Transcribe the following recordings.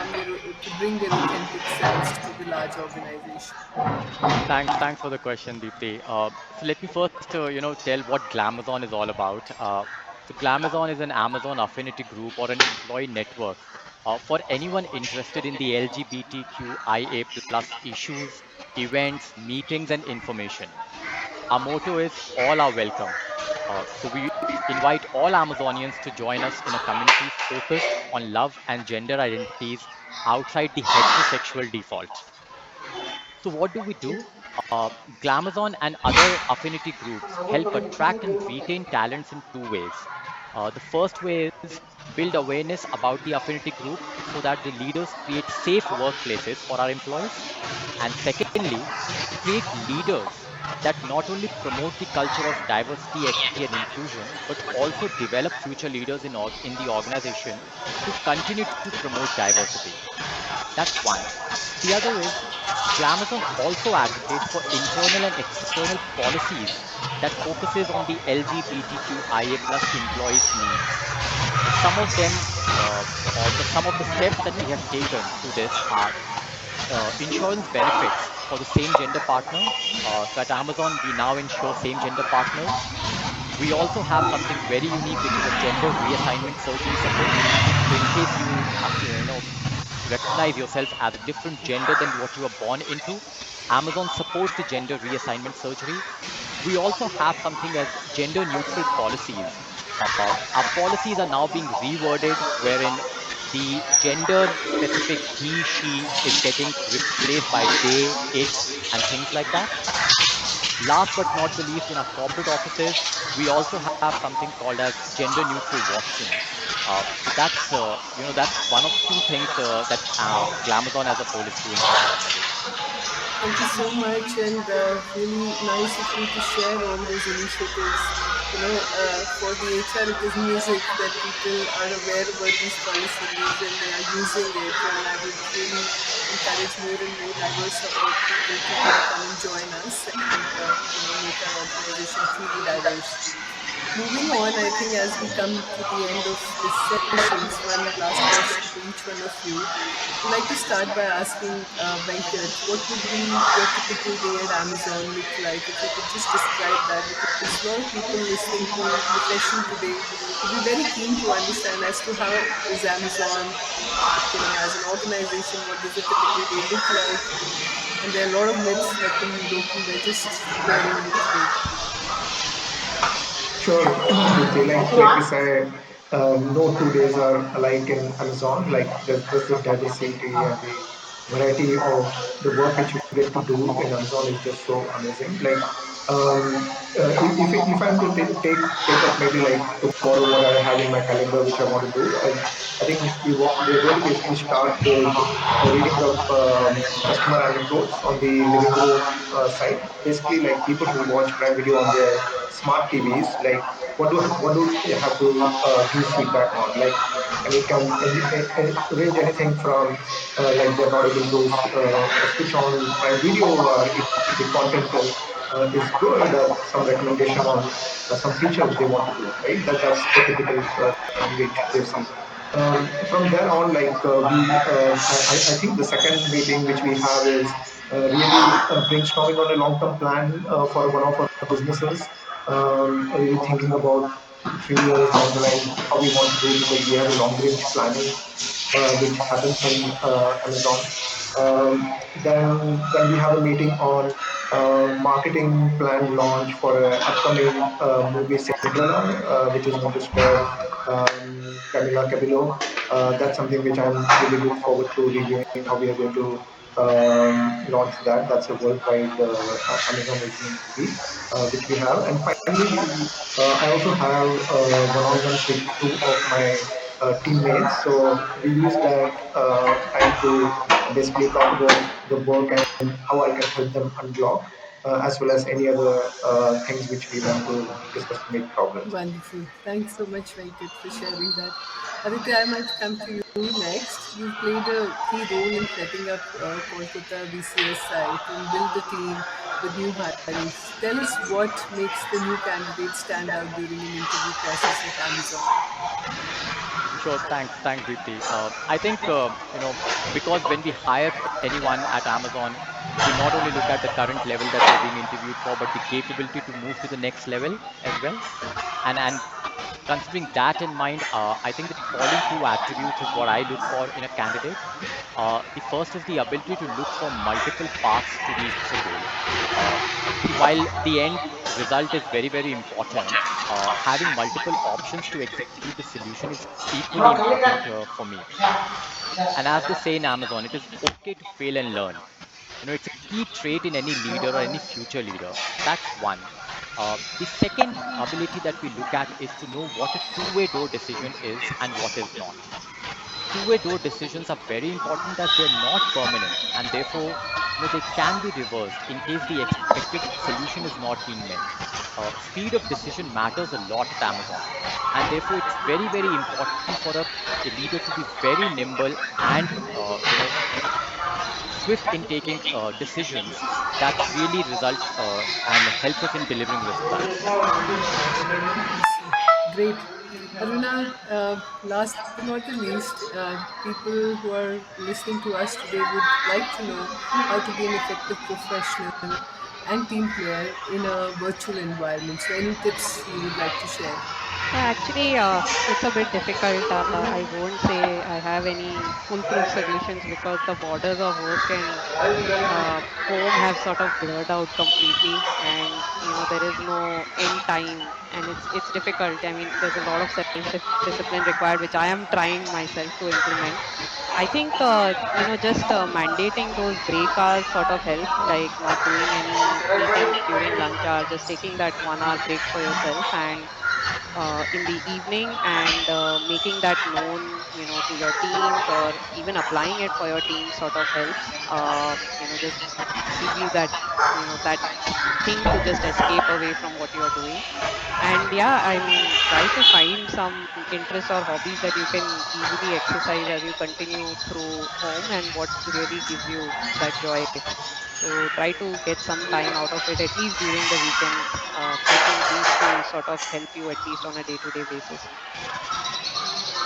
to bring their authentic selves to the large organization? Thanks for the question, Deepti. So let me first, tell what Glamazon is all about. So Glamazon is an Amazon affinity group or an employee network for anyone interested in the LGBTQIA plus issues, events, meetings, and information. Our motto is all are welcome. So we invite all Amazonians to join us in a community focused on love and gender identities outside the heterosexual default. So what do we do? Glamazon and other affinity groups help attract and retain talents in two ways. The first way is build awareness about the affinity group so that the leaders create safe workplaces for our employees. And secondly, create leaders that not only promote the culture of diversity, equity, and inclusion, but also develop future leaders in the organization who continue to promote diversity. That's one. The other is Glamazon also advocates for internal and external policies that focuses on the LGBTQIA plus employees' needs. Some of them, some of the steps that we have taken to this are insurance benefits for the same gender partner. So at Amazon, we now insure same gender partners. We also have something very unique, which is a gender reassignment surgery support. So in case you recognize yourself as a different gender than what you were born into, Amazon supports the gender reassignment surgery. We also have something as gender neutral policies. Our policies are now being reworded wherein the gender specific he, she is getting replaced by they, it, and things like that. Last but not the least, in our corporate offices, we also have something called as gender neutral washrooms. So that's one of two things that Glamazon as a whole is doing in its organization. Thank you so much, and really nice of you to share all those initiatives. For the HR, it is music that people are aware about these policies and they are using it. And I would really encourage more and more diverse people to come and join us and make our organization truly diverse. Moving on, I think as we come to the end of this sessions, one last question for each one of you. I'd like to start by asking Venkat, what would be your typical day at Amazon look like if you could just describe that? Because a lot of people listening to the session today would be very keen to understand as to how is Amazon, as an organization, what does a typical day look like? And there are a lot of myths that can be broken by just hearing you today. Sure, Dipti, like we say, no 2 days are alike in Amazon. Like there's the diversity and the variety of the work which you get to do in Amazon is just so amazing. Like if I'm to take up maybe like tomorrow what I have in my calendar which I want to do, I think we're going to basically start with reading up customer anecdotes on the living room side. Basically, like people who watch Prime Video on their smart TVs, like what do you have to give feedback on? Like, and it can range anything from like they're not able to switch on Prime Video, or if the content is good, or some recommendation on some features they want to do. Right, that's the typical thing which they see. From there on, like I think the second meeting which we have is really brainstorming on a long-term plan for one of our businesses. Really thinking about 2 3 years down the line how we want to do, because we have a long-range planning which happens in Amazon. Then we have a meeting on marketing plan launch for an upcoming movie Cinderella, which is going to star Camila Cabello. That's something which I'm really look forward to reviewing how we are going to launch that. That's a worldwide Amazon original movie which we have. And finally, I also have one-on-ones with two of my teammates. So we use that time to basically talk about the work and how I can help them unblock, as well as any other things which we want to discuss to make progress. Wonderful. Thanks so much, Venkat, for sharing that. Aditya, I might come to you next. You've played a key role in setting up Kolkata BCS site and build the team with new hirings. Tell us what makes the new candidates stand out during an interview process at Amazon. Sure. Thanks, Deepti. I think, because when we hire anyone at Amazon, we not only look at the current level that they're being interviewed for, but the capability to move to the next level as well. And considering that in mind, I think the following two attributes is what I look for in a candidate. The first is the ability to look for multiple paths to reach a goal. Uh, See, while the end result is very, very important, having multiple options to execute the solution is equally important for me. And as they say in Amazon, it is okay to fail and learn. It's a key trait in any leader or any future leader. That's one. The second ability that we look at is to know what a two-way door decision is and what is not. Two-way door decisions are very important as they're not permanent, and therefore, they can be reversed in case the expected solution is not being met. Speed of decision matters a lot at Amazon, and therefore it's very, very important for a leader to be very nimble and swift in taking decisions that really result and help us in delivering results. Great. Aruna, last but not the least, people who are listening to us today would like to know how to be an effective professional and team player in a virtual environment. So, any tips you would like to share? Actually, it's a bit difficult. I won't say I have any foolproof solutions because the borders of work and home have sort of blurred out completely, and there is no end time, and it's difficult. I mean, there's a lot of self discipline required, which I am trying myself to implement. I think just mandating those break hours sort of help, like not doing any meetings during lunch hour, just taking that 1 hour break for yourself and in the evening, and making that known to your teams, or even applying it for your team sort of helps. Just gives you that that thing to just escape away from what you're doing. And yeah, I mean, try to find some interests or hobbies that you can easily exercise as you continue through home, and what really gives you that joy. So try to get some time out of it, at least during the weekends. I think these two sort of help you at least on a day-to-day basis.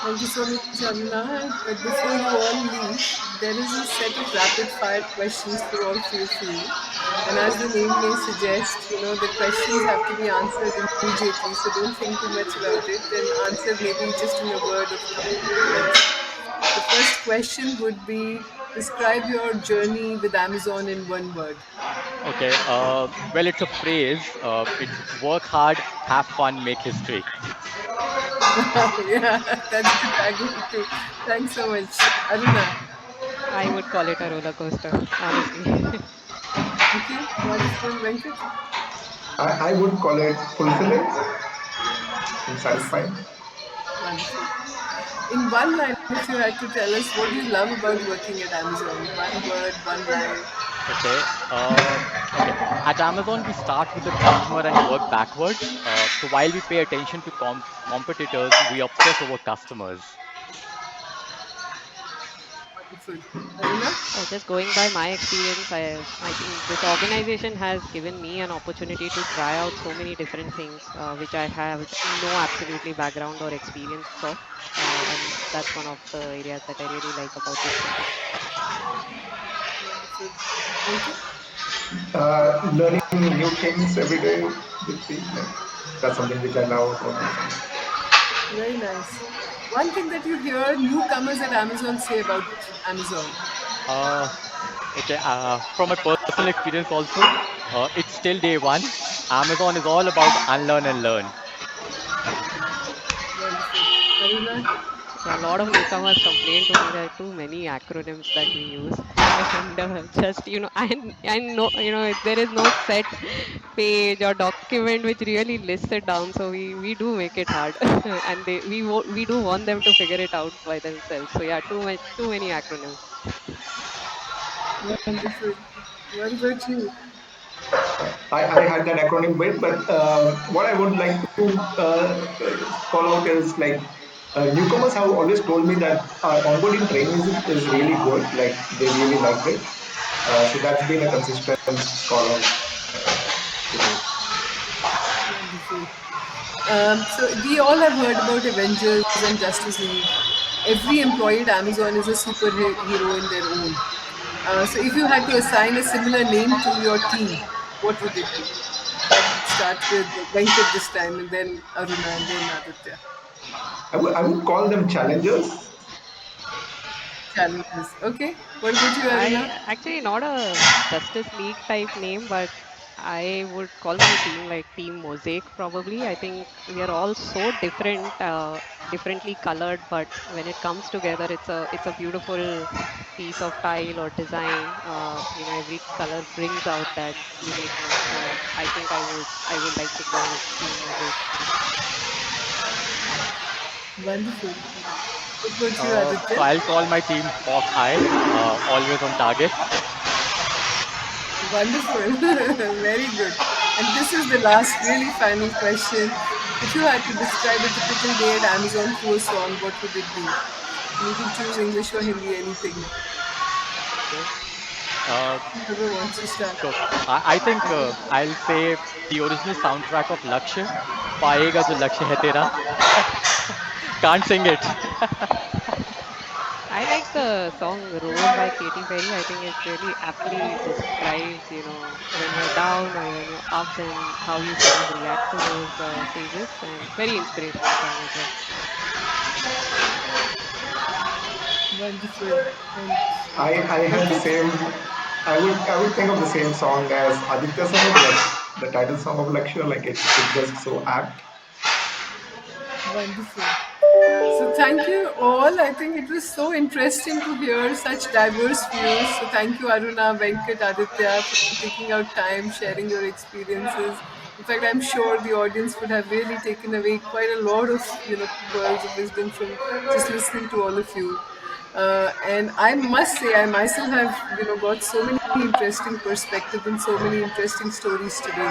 Thank you so much, Aruna. But before you all leave, there is a set of rapid fire questions for all three of you. And as the name may suggest, the questions have to be answered immediately. So don't think too much about it and answer maybe just in a word of couple of words. The first question would be, describe your journey with Amazon in one word. Okay, well, it's a phrase. It's work hard, have fun, make history. Yeah, that's the tagline too. Thanks so much, Aruna. I would call it a roller coaster, honestly. Okay, wonderful, Venkat. I would call it fulfilling and Awesome, satisfying. wonderful. In one line, if you had to tell us what do you love about working at Amazon, one word, one line. Okay. Okay. At Amazon, we start with the customer and work backwards. So while we pay attention to competitors, we obsess over customers. Wonderful. Aruna? Just going by my experience, I think this organization has given me an opportunity to try out so many different things, which I have no absolutely background or experience of, and that's one of the areas that I really like about this company. Wonderful. Venkat? Learning new things every day, Dipti, like that's something which I love about Amazon. Very nice. One thing that you hear newcomers at Amazon say about Amazon. Uh, okay. From my personal experience also, it's still day one. Amazon is all about unlearn and learn. Wonderful. Aruna? Yeah, a lot of newcomers complain to me there are too many acronyms that we use, and just I know there is no set page or document which really lists it down. So we do make it hard, and we do want them to figure it out by themselves. So yeah, too many acronyms. Wonderful. What about you? I had that acronym bit, but what I would like to call out is like newcomers have always told me that our onboarding training is really good. Like they really liked it. So that's been a consistent call out to me. Wonderful. So we all have heard about Avengers and Justice League. every employee at Amazon is a superhero in their own. So if you had to assign a similar name to your team, what would it be? Let's start with Venkat this time, and then Aruna, and then Aditya. I would call them challengers. Challenges. Okay. What about you, I Aruna? actually not a Justice League type name, but I would call my team like Team Mosaic probably. I think we are all so different, differently colored, but when it comes together, it's a beautiful piece of tile or design. Every color brings out that uniqueness. So I think I would like to go with Team Mosaic. Wonderful. What about you, So Aditya? I'll call my team Hawkeye, always on target. Wonderful. Very good. And this is the last, really final question. If you had to describe a typical day at Amazon through a song, what would it be? And you can choose English or Hindi, anything. Okay. Uh, Whoever wants to start. so I think I'll say the original soundtrack of Lakshya, Paega jo Lakshya hai tera. Can't sing it. I like the song Roar by Katy Perry. I think it really aptly describes, when you're down or when you're up and how you sort of react to those phases. And very inspirational song as well. Wonderful. And I had the Venkat? same. I would think of the same song as Aditya said, like the title song of lecture. Like it's just so apt. Wonderful. So thank you all. I think it was so interesting to hear such diverse views. So thank you, Aruna, Venkat, Aditya, for taking out time, sharing your experiences. In fact, I'm sure the audience would have really taken away quite a lot of pearls of wisdom from just listening to all of you. And I must say, I myself have got so many interesting perspectives and so many interesting stories today.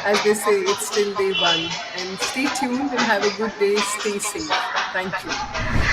As they say, it's still day one. And stay tuned and have a good day. Stay safe. Thank you.